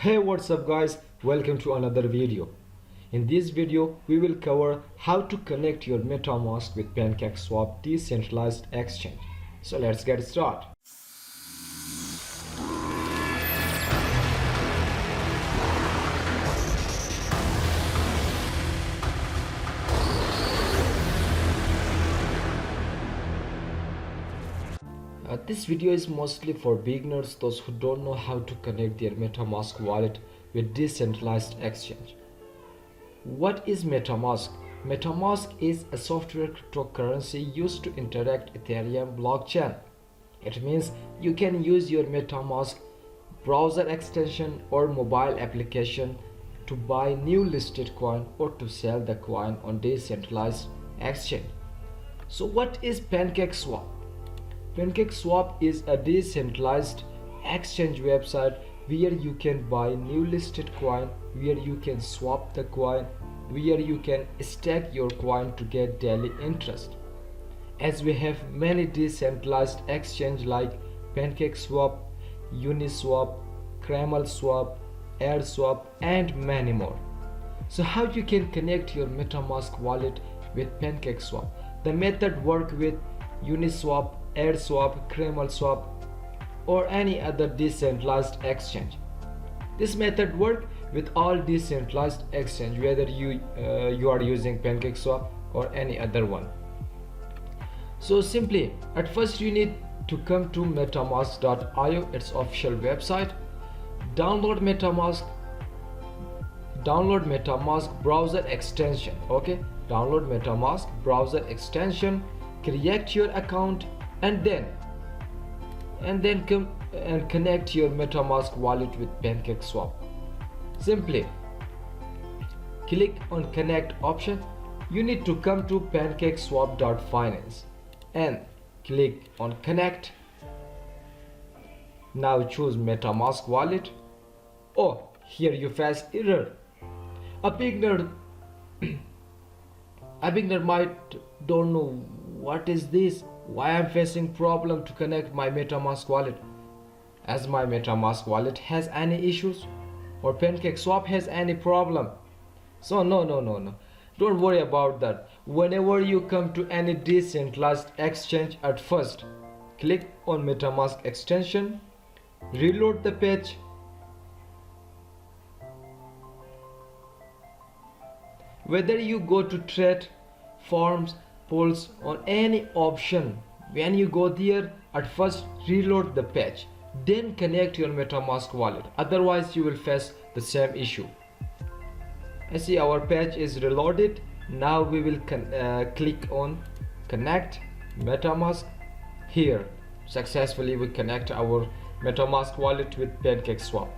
Hey, what's up guys, welcome to another video. In this video we will cover how to connect your MetaMask with Pancakeswap decentralized exchange. So let's get started. This video is mostly for beginners, those who don't know how to connect their MetaMask wallet with decentralized exchange. What is MetaMask? MetaMask is a software cryptocurrency used to interact Etherum Blockchain. It means you can use your MetaMask browser extension or mobile application to buy new listed coin or to sell the coin on decentralized exchange. So what is Pancakeswap? Pancakeswap is a decentralized exchange website where you can buy new listed coin, where you can swap the coin, where you can stake your coin to get daily interest. As we have many decentralized exchange like Pancakeswap, Uniswap, CramelSwap, AirSwap and many more. So how you can connect your MetaMask wallet with Pancakeswap? The method work with Uniswap, AirSwap, CramelSwap or any other decentralized exchange. This method works with all decentralized exchange, whether you are using Pancakeswap or any other one. So simply, at first you need to come to metamask.io, its official website. Download MetaMask browser extension. Okay, download MetaMask browser extension, create your account and then come and connect your MetaMask wallet with Pancakeswap. Simply click on connect option. You need to come to pancakeswap.finance and click on connect. Now choose MetaMask wallet. Oh, here you face error. A beginner might don't know what is this, why I'm facing problem to connect my MetaMask wallet. As my MetaMask wallet has any issues or Pancakeswap has any problem. So no, don't worry about that. Whenever you come to any decentralized exchange, at first click on MetaMask extension, reload the page, whether you go to trade, forms, polls on any option. When you go there, at first reload the page, then connect your MetaMask wallet, otherwise you will face the same issue. I see our page is reloaded. Now we will click on connect MetaMask. Here successfully we connect our MetaMask wallet with Pancakeswap.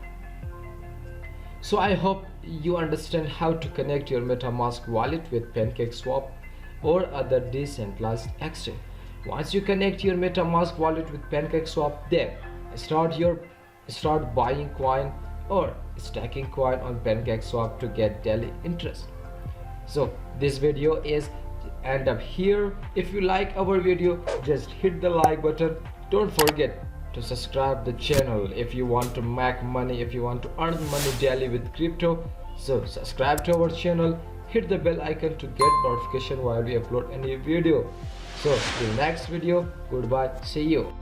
So I hope you understand how to connect your MetaMask wallet with Pancakeswap or other decentralized exchange. Once you connect your MetaMask wallet with Pancakeswap, then start buying coin or staking coin on Pancakeswap to get daily interest. So this video is end up here. If you like our video, just hit the like button. Don't forget to subscribe the channel if you want to make money, if you want to earn money daily with crypto. So subscribe to our channel, hit the bell icon to get notification while we upload any video. So till next video, goodbye, see you.